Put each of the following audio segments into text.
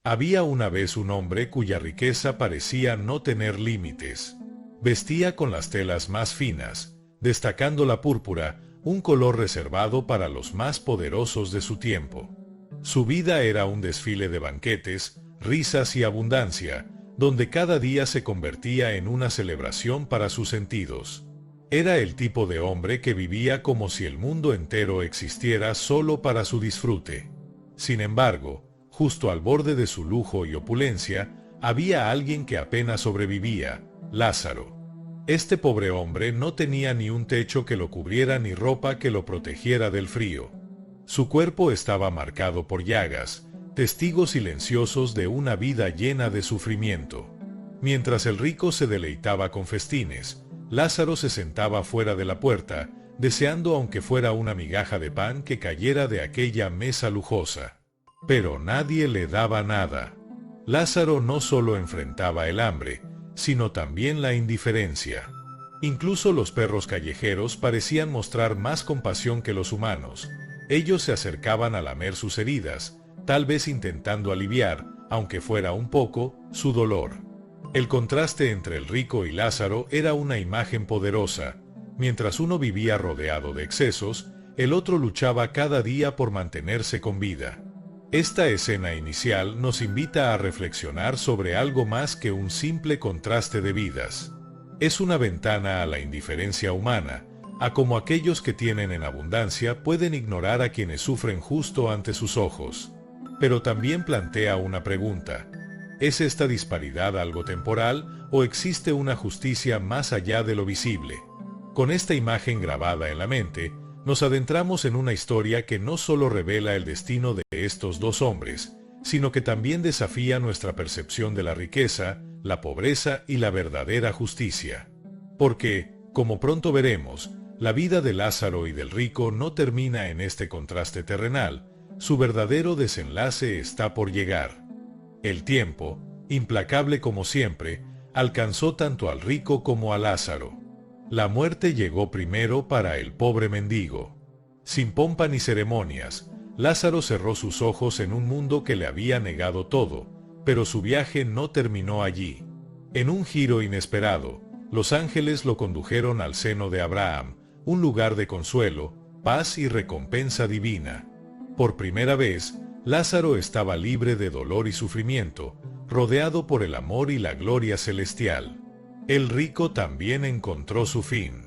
Había una vez un hombre cuya riqueza parecía no tener límites. Vestía con las telas más finas, destacando la púrpura, un color reservado para los más poderosos de su tiempo. Su vida era un desfile de banquetes, risas y abundancia, donde cada día se convertía en una celebración para sus sentidos. Era el tipo de hombre que vivía como si el mundo entero existiera solo para su disfrute. Sin embargo, justo al borde de su lujo y opulencia, había alguien que apenas sobrevivía: Lázaro. Este pobre hombre no tenía ni un techo que lo cubriera ni ropa que lo protegiera del frío. Su cuerpo estaba marcado por llagas, testigos silenciosos de una vida llena de sufrimiento. Mientras el rico se deleitaba con festines, Lázaro se sentaba fuera de la puerta, deseando aunque fuera una migaja de pan que cayera de aquella mesa lujosa. Pero nadie le daba nada. Lázaro no solo enfrentaba el hambre, sino también la indiferencia. Incluso los perros callejeros parecían mostrar más compasión que los humanos. Ellos se acercaban a lamer sus heridas, tal vez intentando aliviar, aunque fuera un poco, su dolor. El contraste entre el rico y Lázaro era una imagen poderosa. Mientras uno vivía rodeado de excesos, el otro luchaba cada día por mantenerse con vida. Esta escena inicial nos invita a reflexionar sobre algo más que un simple contraste de vidas. Es una ventana a la indiferencia humana, a cómo aquellos que tienen en abundancia pueden ignorar a quienes sufren justo ante sus ojos. Pero también plantea una pregunta: ¿es esta disparidad algo temporal o existe una justicia más allá de lo visible? Con esta imagen grabada en la mente, nos adentramos en una historia que no solo revela el destino de estos dos hombres, sino que también desafía nuestra percepción de la riqueza, la pobreza y la verdadera justicia. Porque, como pronto veremos, la vida de Lázaro y del rico no termina en este contraste terrenal. Su verdadero desenlace está por llegar. El tiempo, implacable como siempre, alcanzó tanto al rico como a Lázaro. La muerte llegó primero para el pobre mendigo. Sin pompa ni ceremonias, Lázaro cerró sus ojos en un mundo que le había negado todo, pero su viaje no terminó allí. En un giro inesperado, los ángeles lo condujeron al seno de Abraham, un lugar de consuelo, paz y recompensa divina. Por primera vez, Lázaro estaba libre de dolor y sufrimiento, rodeado por el amor y la gloria celestial. El rico también encontró su fin.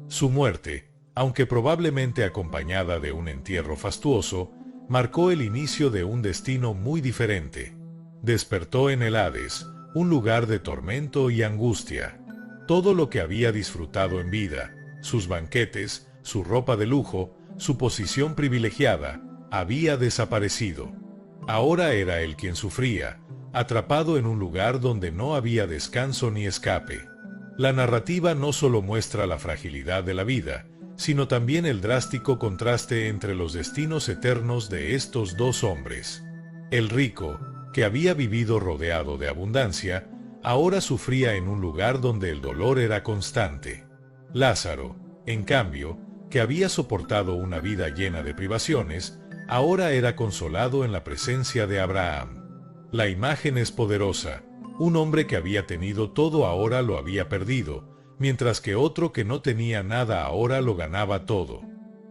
Su muerte, aunque probablemente acompañada de un entierro fastuoso, marcó el inicio de un destino muy diferente. Despertó en el Hades, un lugar de tormento y angustia. Todo lo que había disfrutado en vida, sus banquetes, su ropa de lujo, su posición privilegiada, había desaparecido. Ahora era él quien sufría, atrapado en un lugar donde no había descanso ni escape. La narrativa no solo muestra la fragilidad de la vida, sino también el drástico contraste entre los destinos eternos de estos dos hombres. El rico, que había vivido rodeado de abundancia, ahora sufría en un lugar donde el dolor era constante. Lázaro, en cambio, que había soportado una vida llena de privaciones, ahora era consolado en la presencia de Abraham. La imagen es poderosa. Un hombre que había tenido todo ahora lo había perdido, mientras que otro que no tenía nada ahora lo ganaba todo.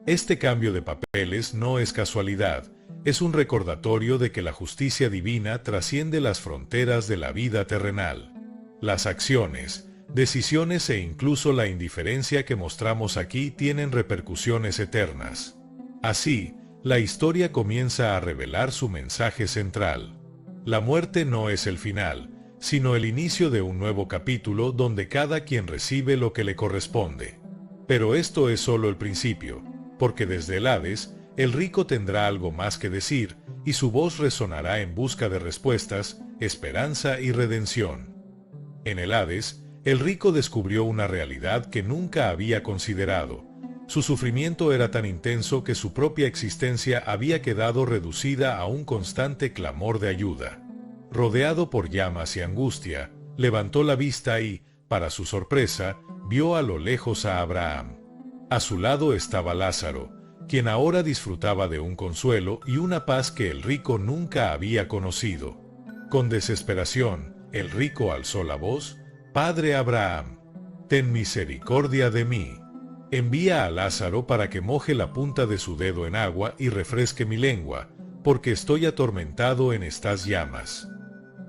Este cambio de papeles no es casualidad, es un recordatorio de que la justicia divina trasciende las fronteras de la vida terrenal. Las acciones, decisiones e incluso la indiferencia que mostramos aquí tienen repercusiones eternas. Así, la historia comienza a revelar su mensaje central. La muerte no es el final, sino el inicio de un nuevo capítulo donde cada quien recibe lo que le corresponde. Pero esto es solo el principio, porque desde el Hades, el rico tendrá algo más que decir, y su voz resonará en busca de respuestas, esperanza y redención. En el Hades, el rico descubrió una realidad que nunca había considerado. Su sufrimiento era tan intenso que su propia existencia había quedado reducida a un constante clamor de ayuda. Rodeado por llamas y angustia, levantó la vista y, para su sorpresa, vio a lo lejos a Abraham. A su lado estaba Lázaro, quien ahora disfrutaba de un consuelo y una paz que el rico nunca había conocido. Con desesperación, el rico alzó la voz: «Padre Abraham, ten misericordia de mí. Envía a Lázaro para que moje la punta de su dedo en agua y refresque mi lengua, porque estoy atormentado en estas llamas».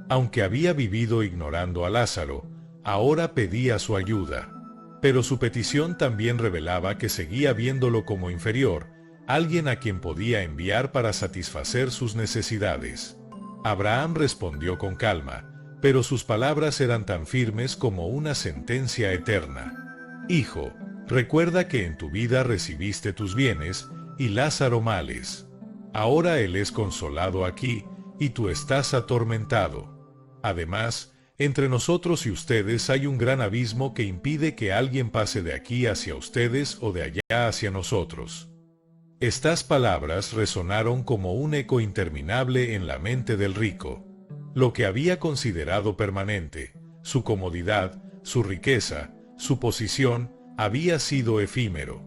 Aunque había vivido ignorando a Lázaro, ahora pedía su ayuda. Pero su petición también revelaba que seguía viéndolo como inferior, alguien a quien podía enviar para satisfacer sus necesidades. Abraham respondió con calma, pero sus palabras eran tan firmes como una sentencia eterna. «Hijo, recuerda que en tu vida recibiste tus bienes y Lázaro males. Ahora él es consolado aquí y tú estás atormentado. Además, entre nosotros y ustedes hay un gran abismo que impide que alguien pase de aquí hacia ustedes o de allá hacia nosotros». Estas palabras resonaron como un eco interminable en la mente del rico. Lo que había considerado permanente, su comodidad, su riqueza, su posición, había sido efímero.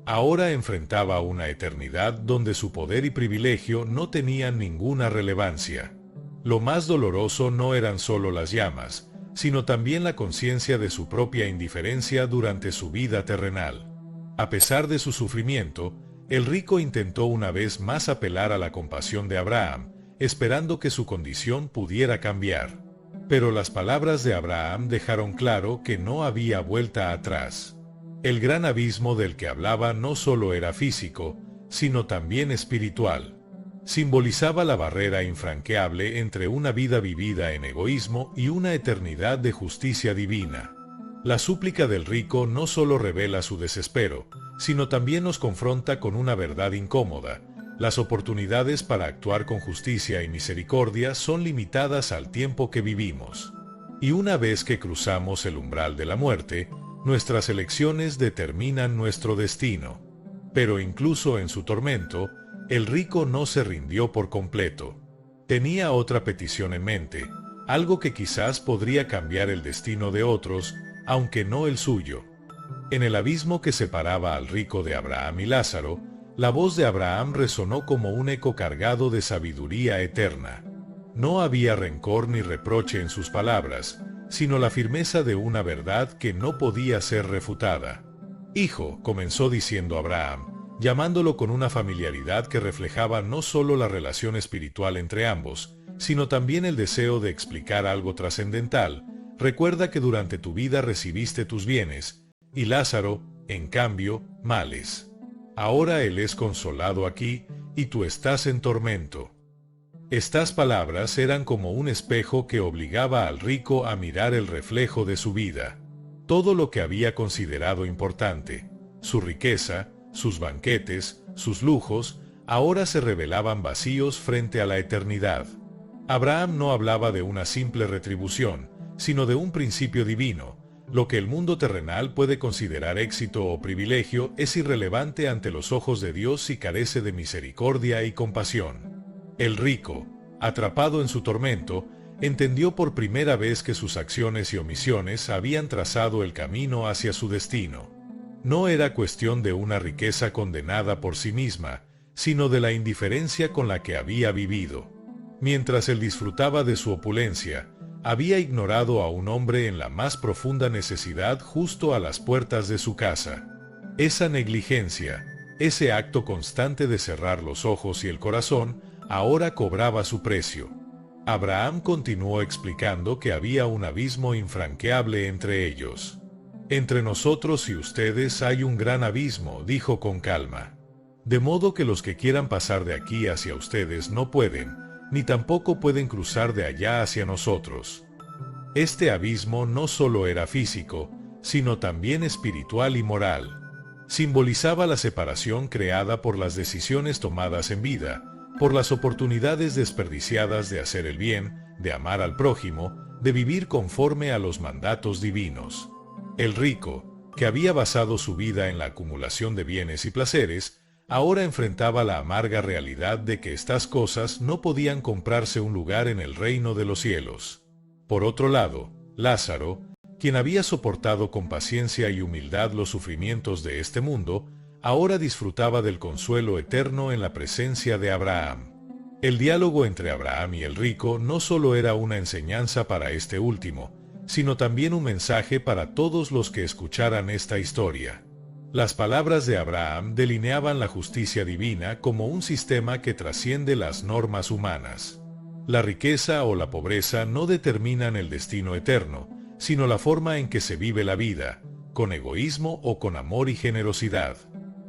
Ahora enfrentaba una eternidad donde su poder y privilegio no tenían ninguna relevancia. Lo más doloroso no eran solo las llamas, sino también la conciencia de su propia indiferencia durante su vida terrenal. A pesar de su sufrimiento, el rico intentó una vez más apelar a la compasión de Abraham, esperando que su condición pudiera cambiar. Pero las palabras de Abraham dejaron claro que no había vuelta atrás. El gran abismo del que hablaba no solo era físico, sino también espiritual. Simbolizaba la barrera infranqueable entre una vida vivida en egoísmo y una eternidad de justicia divina. La súplica del rico no solo revela su desespero, sino también nos confronta con una verdad incómoda: las oportunidades para actuar con justicia y misericordia son limitadas al tiempo que vivimos. Y una vez que cruzamos el umbral de la muerte, nuestras elecciones determinan nuestro destino. Pero incluso en su tormento, el rico no se rindió por completo. Tenía otra petición en mente, algo que quizás podría cambiar el destino de otros, aunque no el suyo. En el abismo que separaba al rico de Abraham y Lázaro, la voz de Abraham resonó como un eco cargado de sabiduría eterna. No había rencor ni reproche en sus palabras, sino la firmeza de una verdad que no podía ser refutada. «Hijo», comenzó diciendo Abraham, llamándolo con una familiaridad que reflejaba no solo la relación espiritual entre ambos, sino también el deseo de explicar algo trascendental. «Recuerda que durante tu vida recibiste tus bienes, y Lázaro, en cambio, males. Ahora él es consolado aquí, y tú estás en tormento». Estas palabras eran como un espejo que obligaba al rico a mirar el reflejo de su vida. Todo lo que había considerado importante, su riqueza, sus banquetes, sus lujos, ahora se revelaban vacíos frente a la eternidad. Abraham no hablaba de una simple retribución, sino de un principio divino. Lo que el mundo terrenal puede considerar éxito o privilegio es irrelevante ante los ojos de Dios si carece de misericordia y compasión. El rico, atrapado en su tormento, entendió por primera vez que sus acciones y omisiones habían trazado el camino hacia su destino. No era cuestión de una riqueza condenada por sí misma, sino de la indiferencia con la que había vivido. Mientras él disfrutaba de su opulencia, había ignorado a un hombre en la más profunda necesidad justo a las puertas de su casa. Esa negligencia, ese acto constante de cerrar los ojos y el corazón, ahora cobraba su precio. Abraham continuó explicando que había un abismo infranqueable entre ellos. «Entre nosotros y ustedes hay un gran abismo», dijo con calma. «De modo que los que quieran pasar de aquí hacia ustedes no pueden, ni tampoco pueden cruzar de allá hacia nosotros». Este abismo no solo era físico, sino también espiritual y moral. Simbolizaba la separación creada por las decisiones tomadas en vida, por las oportunidades desperdiciadas de hacer el bien, de amar al prójimo, de vivir conforme a los mandatos divinos. El rico, que había basado su vida en la acumulación de bienes y placeres, ahora enfrentaba la amarga realidad de que estas cosas no podían comprarse un lugar en el reino de los cielos. Por otro lado, Lázaro, quien había soportado con paciencia y humildad los sufrimientos de este mundo, ahora disfrutaba del consuelo eterno en la presencia de Abraham. El diálogo entre Abraham y el rico no solo era una enseñanza para este último, sino también un mensaje para todos los que escucharan esta historia. Las palabras de Abraham delineaban la justicia divina como un sistema que trasciende las normas humanas. La riqueza o la pobreza no determinan el destino eterno, sino la forma en que se vive la vida, con egoísmo o con amor y generosidad.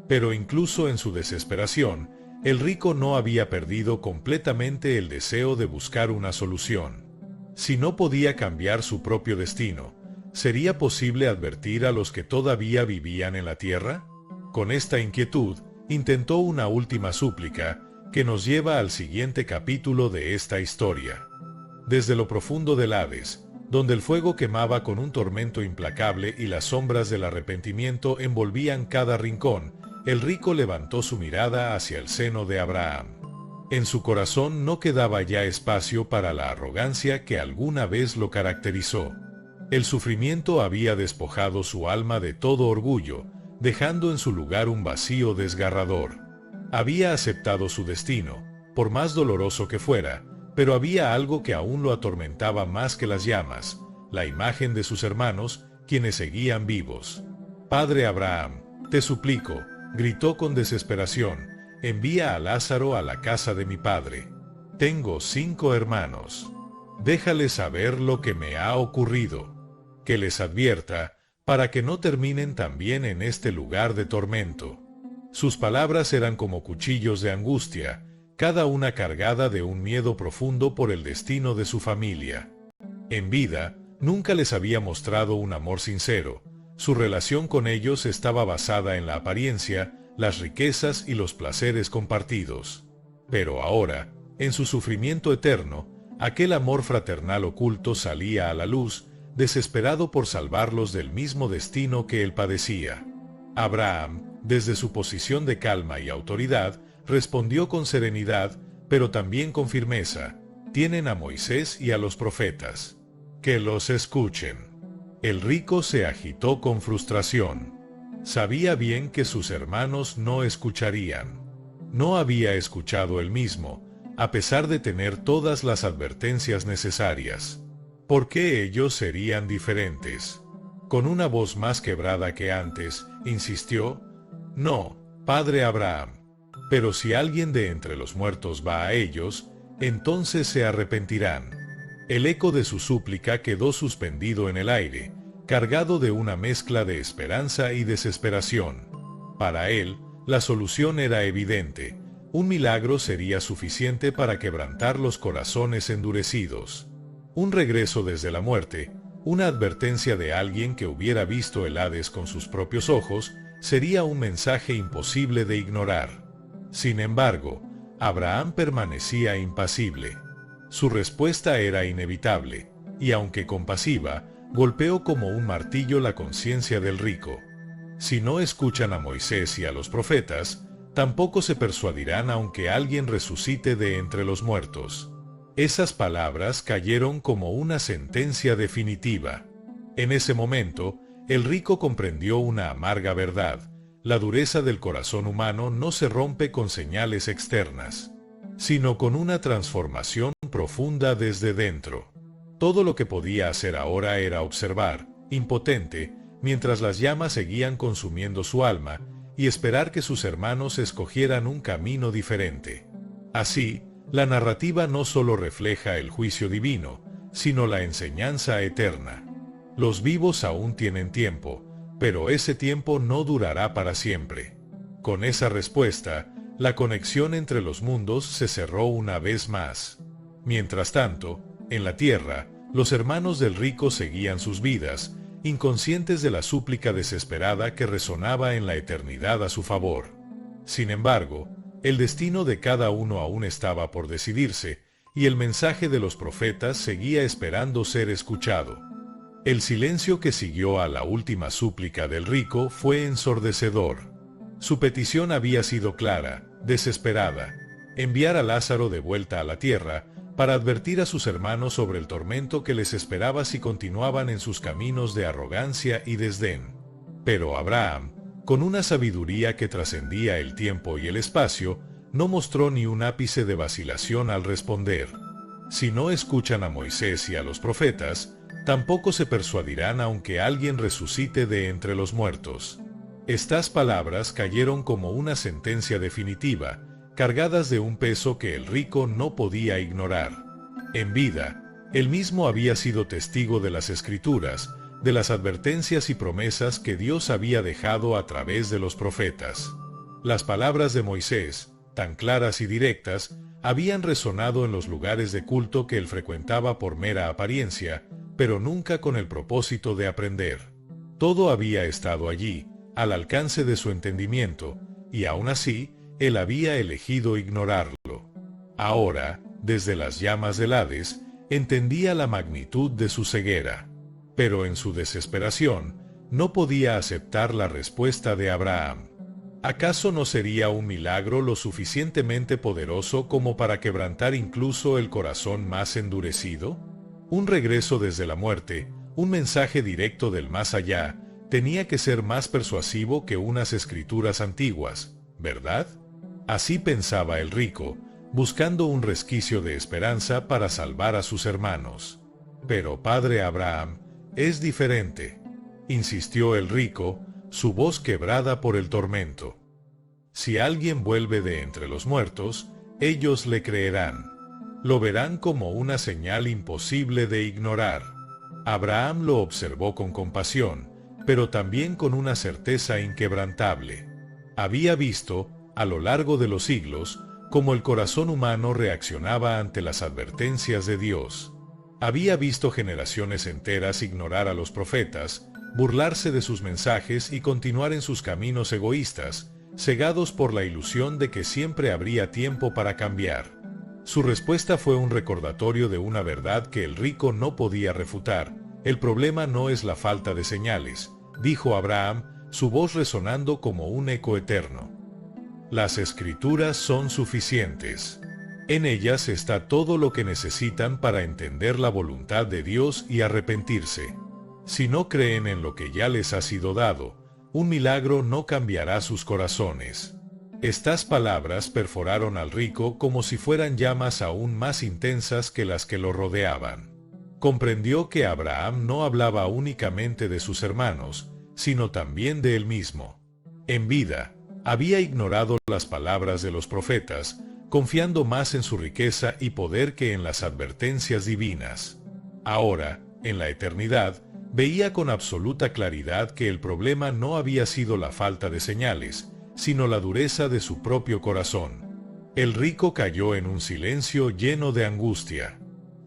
Pero incluso en su desesperación, el rico no había perdido completamente el deseo de buscar una solución. Si no podía cambiar su propio destino, ¿sería posible advertir a los que todavía vivían en la tierra? Con esta inquietud, intentó una última súplica que nos lleva al siguiente capítulo de esta historia. Desde lo profundo del Hades, donde el fuego quemaba con un tormento implacable y las sombras del arrepentimiento envolvían cada rincón, el rico levantó su mirada hacia el seno de Abraham. En su corazón no quedaba ya espacio para la arrogancia que alguna vez lo caracterizó. El sufrimiento había despojado su alma de todo orgullo, dejando en su lugar un vacío desgarrador. Había aceptado su destino, por más doloroso que fuera, pero había algo que aún lo atormentaba más que las llamas, la imagen de sus hermanos, quienes seguían vivos. «Padre Abraham, te suplico», gritó con desesperación, «envía a Lázaro a la casa de mi padre. Tengo 5 hermanos. Déjales saber lo que me ha ocurrido. Que les advierta, para que no terminen también en este lugar de tormento». Sus palabras eran como cuchillos de angustia, cada una cargada de un miedo profundo por el destino de su familia. En vida, nunca les había mostrado un amor sincero. Su relación con ellos estaba basada en la apariencia, las riquezas y los placeres compartidos. Pero ahora, en su sufrimiento eterno, aquel amor fraternal oculto salía a la luz, desesperado por salvarlos del mismo destino que él padecía. Abraham, desde su posición de calma y autoridad, respondió con serenidad, pero también con firmeza: «Tienen a Moisés y a los profetas. Que los escuchen». El rico se agitó con frustración. Sabía bien que sus hermanos no escucharían. No había escuchado él mismo, a pesar de tener todas las advertencias necesarias. ¿Por qué ellos serían diferentes? Con una voz más quebrada que antes, insistió: «No, padre Abraham. Pero si alguien de entre los muertos va a ellos, entonces se arrepentirán». El eco de su súplica quedó suspendido en el aire, cargado de una mezcla de esperanza y desesperación. Para él, la solución era evidente: un milagro sería suficiente para quebrantar los corazones endurecidos. Un regreso desde la muerte, una advertencia de alguien que hubiera visto el Hades con sus propios ojos, sería un mensaje imposible de ignorar. Sin embargo, Abraham permanecía impasible. Su respuesta era inevitable, y aunque compasiva, golpeó como un martillo la conciencia del rico. Si no escuchan a Moisés y a los profetas, tampoco se persuadirán aunque alguien resucite de entre los muertos. Esas palabras cayeron como una sentencia definitiva. En ese momento, el rico comprendió una amarga verdad: la dureza del corazón humano no se rompe con señales externas, sino con una transformación profunda desde dentro. Todo lo que podía hacer ahora era observar, impotente, mientras las llamas seguían consumiendo su alma, y esperar que sus hermanos escogieran un camino diferente. Así, la narrativa no solo refleja el juicio divino, sino la enseñanza eterna. Los vivos aún tienen tiempo, pero ese tiempo no durará para siempre. Con esa respuesta, la conexión entre los mundos se cerró una vez más. Mientras tanto, en la tierra, los hermanos del rico seguían sus vidas, inconscientes de la súplica desesperada que resonaba en la eternidad a su favor. Sin embargo, el destino de cada uno aún estaba por decidirse, y el mensaje de los profetas seguía esperando ser escuchado. El silencio que siguió a la última súplica del rico fue ensordecedor. Su petición había sido clara, desesperada: enviar a Lázaro de vuelta a la tierra, para advertir a sus hermanos sobre el tormento que les esperaba si continuaban en sus caminos de arrogancia y desdén. Pero Abraham, con una sabiduría que trascendía el tiempo y el espacio, No mostró ni un ápice de vacilación al responder: si no escuchan a Moisés y a los profetas, tampoco se persuadirán aunque alguien resucite de entre los muertos. Estas palabras cayeron como una sentencia definitiva, cargadas de un peso que el rico no podía ignorar. En vida, él mismo había sido testigo de las Escrituras, de las advertencias y promesas que Dios había dejado a través de los profetas. Las palabras de Moisés, tan claras y directas, habían resonado en los lugares de culto que él frecuentaba por mera apariencia, pero nunca con el propósito de aprender. Todo había estado allí, al alcance de su entendimiento, y aún así, él había elegido ignorarlo. Ahora, desde las llamas del Hades, entendía la magnitud de su ceguera. Pero en su desesperación, no podía aceptar la respuesta de Abraham. ¿Acaso no sería un milagro lo suficientemente poderoso como para quebrantar incluso el corazón más endurecido? Un regreso desde la muerte, un mensaje directo del más allá, tenía que ser más persuasivo que unas escrituras antiguas, ¿verdad? Así pensaba el rico, buscando un resquicio de esperanza para salvar a sus hermanos. Pero padre Abraham, es diferente, insistió el rico, su voz quebrada por el tormento. Si alguien vuelve de entre los muertos, ellos le creerán. Lo verán como una señal imposible de ignorar. Abraham lo observó con compasión, pero también con una certeza inquebrantable. Había visto, a lo largo de los siglos, cómo el corazón humano reaccionaba ante las advertencias de Dios. Había visto generaciones enteras ignorar a los profetas, burlarse de sus mensajes y continuar en sus caminos egoístas, cegados por la ilusión de que siempre habría tiempo para cambiar. Su respuesta fue un recordatorio de una verdad que el rico no podía refutar: el problema no es la falta de señales, dijo Abraham, su voz resonando como un eco eterno. Las Escrituras son suficientes. En ellas está todo lo que necesitan para entender la voluntad de Dios y arrepentirse. Si no creen en lo que ya les ha sido dado, un milagro no cambiará sus corazones. Estas palabras perforaron al rico como si fueran llamas aún más intensas que las que lo rodeaban. Comprendió que Abraham no hablaba únicamente de sus hermanos, sino también de él mismo. En vida, había ignorado las palabras de los profetas, confiando más en su riqueza y poder que en las advertencias divinas. Ahora, en la eternidad, veía con absoluta claridad que el problema no había sido la falta de señales, sino la dureza de su propio corazón. El rico cayó en un silencio lleno de angustia.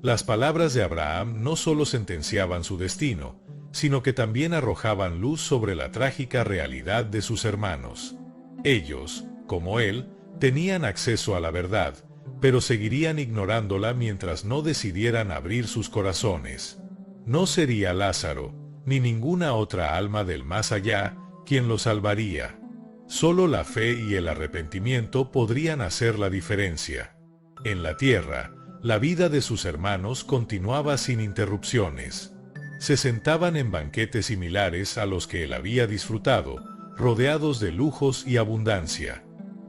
Las palabras de Abraham no solo sentenciaban su destino, sino que también arrojaban luz sobre la trágica realidad de sus hermanos. Ellos, como él, tenían acceso a la verdad, pero seguirían ignorándola mientras no decidieran abrir sus corazones. No sería Lázaro, ni ninguna otra alma del más allá, quien lo salvaría. Solo la fe y el arrepentimiento podrían hacer la diferencia. En la tierra, la vida de sus hermanos continuaba sin interrupciones. Se sentaban en banquetes similares a los que él había disfrutado, rodeados de lujos y abundancia,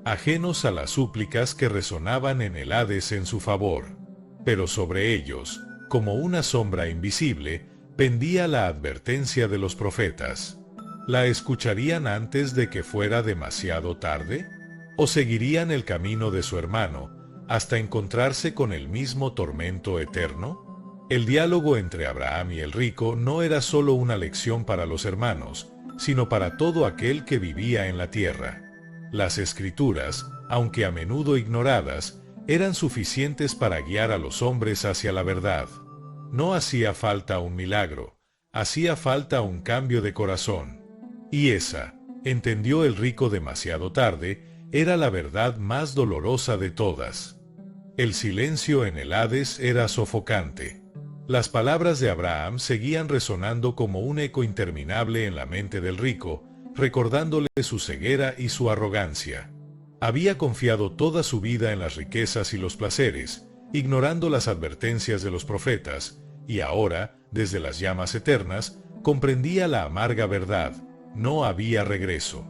ajenos a las súplicas que resonaban en el Hades en su favor. Pero sobre ellos, como una sombra invisible, pendía la advertencia de los profetas. ¿La escucharían antes de que fuera demasiado tarde? ¿O seguirían el camino de su hermano, hasta encontrarse con el mismo tormento eterno? El diálogo entre Abraham y el rico no era solo una lección para los hermanos, sino para todo aquel que vivía en la tierra. Las Escrituras, aunque a menudo ignoradas, eran suficientes para guiar a los hombres hacia la verdad. No hacía falta un milagro, hacía falta un cambio de corazón. Y esa, entendió el rico demasiado tarde, era la verdad más dolorosa de todas. El silencio en el Hades era sofocante. Las palabras de Abraham seguían resonando como un eco interminable en la mente del rico, recordándole su ceguera y su arrogancia. Había confiado toda su vida en las riquezas y los placeres, ignorando las advertencias de los profetas, y ahora, desde las llamas eternas, comprendía la amarga verdad: no había regreso.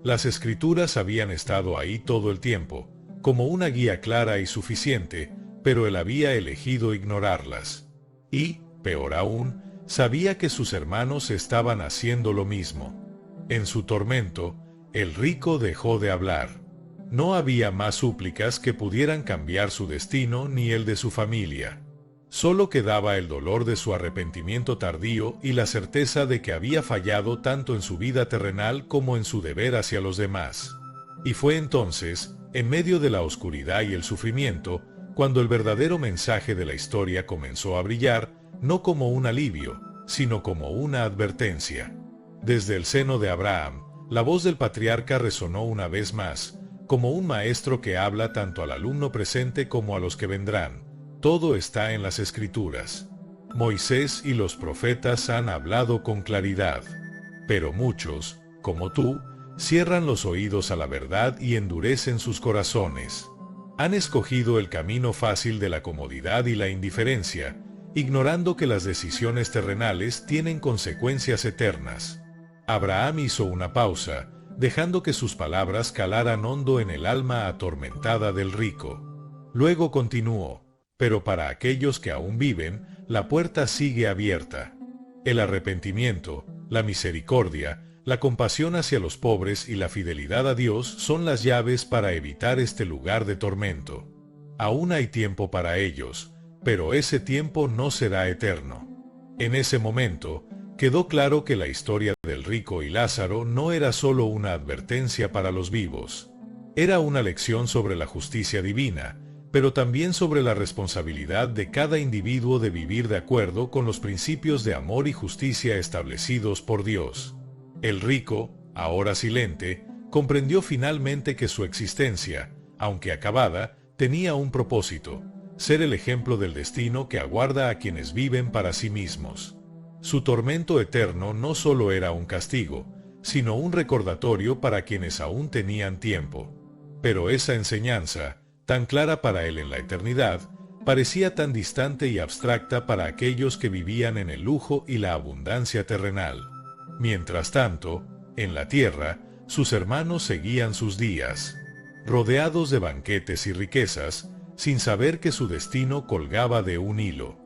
Las Escrituras habían estado ahí todo el tiempo, como una guía clara y suficiente, pero él había elegido ignorarlas. Y, peor aún, sabía que sus hermanos estaban haciendo lo mismo. En su tormento, el rico dejó de hablar. No había más súplicas que pudieran cambiar su destino ni el de su familia. Solo quedaba el dolor de su arrepentimiento tardío y la certeza de que había fallado tanto en su vida terrenal como en su deber hacia los demás. Y fue entonces, en medio de la oscuridad y el sufrimiento, cuando el verdadero mensaje de la historia comenzó a brillar, no como un alivio, sino como una advertencia. Desde el seno de Abraham, la voz del patriarca resonó una vez más, como un maestro que habla tanto al alumno presente como a los que vendrán. Todo está en las Escrituras. Moisés y los profetas han hablado con claridad. Pero muchos, como tú, cierran los oídos a la verdad y endurecen sus corazones. Han escogido el camino fácil de la comodidad y la indiferencia, ignorando que las decisiones terrenales tienen consecuencias eternas. Abraham hizo una pausa, dejando que sus palabras calaran hondo en el alma atormentada del rico. Luego continuó: pero para aquellos que aún viven, la puerta sigue abierta. El arrepentimiento, la misericordia, la compasión hacia los pobres y la fidelidad a Dios son las llaves para evitar este lugar de tormento. Aún hay tiempo para ellos, pero ese tiempo no será eterno. En ese momento, quedó claro que la historia del rico y Lázaro no era solo una advertencia para los vivos. Era una lección sobre la justicia divina, pero también sobre la responsabilidad de cada individuo de vivir de acuerdo con los principios de amor y justicia establecidos por Dios. El rico, ahora silente, comprendió finalmente que su existencia, aunque acabada, tenía un propósito: ser el ejemplo del destino que aguarda a quienes viven para sí mismos. Su tormento eterno no solo era un castigo, sino un recordatorio para quienes aún tenían tiempo. Pero esa enseñanza, tan clara para él en la eternidad, parecía tan distante y abstracta para aquellos que vivían en el lujo y la abundancia terrenal. Mientras tanto, en la tierra, sus hermanos seguían sus días, rodeados de banquetes y riquezas, sin saber que su destino colgaba de un hilo.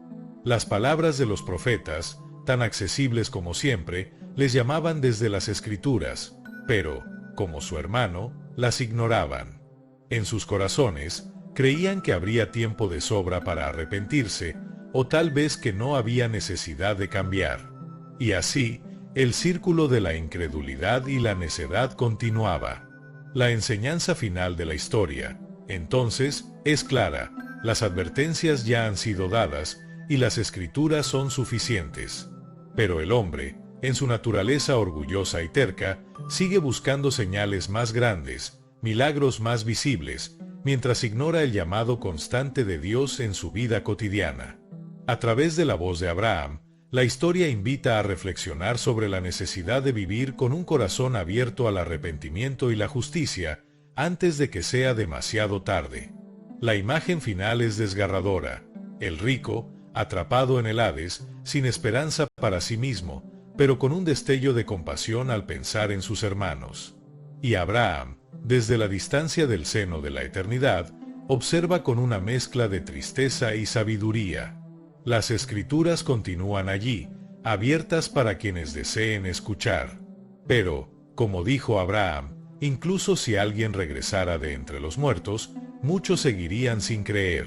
Las palabras de los profetas, tan accesibles como siempre, les llamaban desde las Escrituras, pero, como su hermano, las ignoraban. En sus corazones, creían que habría tiempo de sobra para arrepentirse, o tal vez que no había necesidad de cambiar. Y así, el círculo de la incredulidad y la necedad continuaba. La enseñanza final de la historia, entonces, es clara: las advertencias ya han sido dadas, y las Escrituras son suficientes. Pero el hombre, en su naturaleza orgullosa y terca, sigue buscando señales más grandes, milagros más visibles, mientras ignora el llamado constante de Dios en su vida cotidiana. A través de la voz de Abraham, la historia invita a reflexionar sobre la necesidad de vivir con un corazón abierto al arrepentimiento y la justicia, antes de que sea demasiado tarde. La imagen final es desgarradora: el rico, atrapado en el Hades, sin esperanza para sí mismo, pero con un destello de compasión al pensar en sus hermanos. Y Abraham, desde la distancia del seno de la eternidad, observa con una mezcla de tristeza y sabiduría. Las Escrituras continúan allí, abiertas para quienes deseen escuchar. Pero, como dijo Abraham, incluso si alguien regresara de entre los muertos, muchos seguirían sin creer.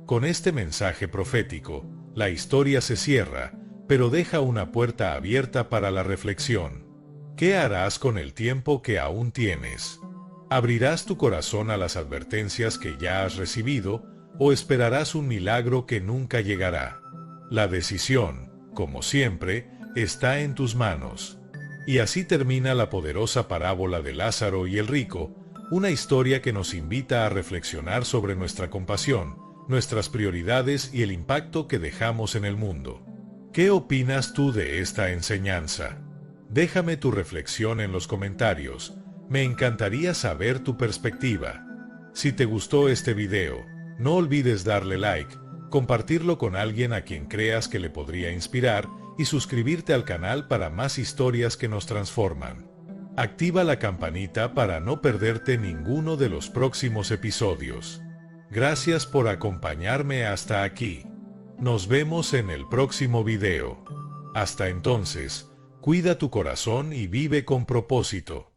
Con este mensaje profético, la historia se cierra, pero deja una puerta abierta para la reflexión. ¿Qué harás con el tiempo que aún tienes? ¿Abrirás tu corazón a las advertencias que ya has recibido, o esperarás un milagro que nunca llegará? La decisión, como siempre, está en tus manos. Y así termina la poderosa parábola de Lázaro y el rico, una historia que nos invita a reflexionar sobre nuestra compasión, nuestras prioridades y el impacto que dejamos en el mundo. ¿Qué opinas tú de esta enseñanza? Déjame tu reflexión en los comentarios. Me encantaría saber tu perspectiva. Si te gustó este video, no olvides darle like, compartirlo con alguien a quien creas que le podría inspirar y suscribirte al canal para más historias que nos transforman. Activa la campanita para no perderte ninguno de los próximos episodios. Gracias por acompañarme hasta aquí. Nos vemos en el próximo video. Hasta entonces, cuida tu corazón y vive con propósito.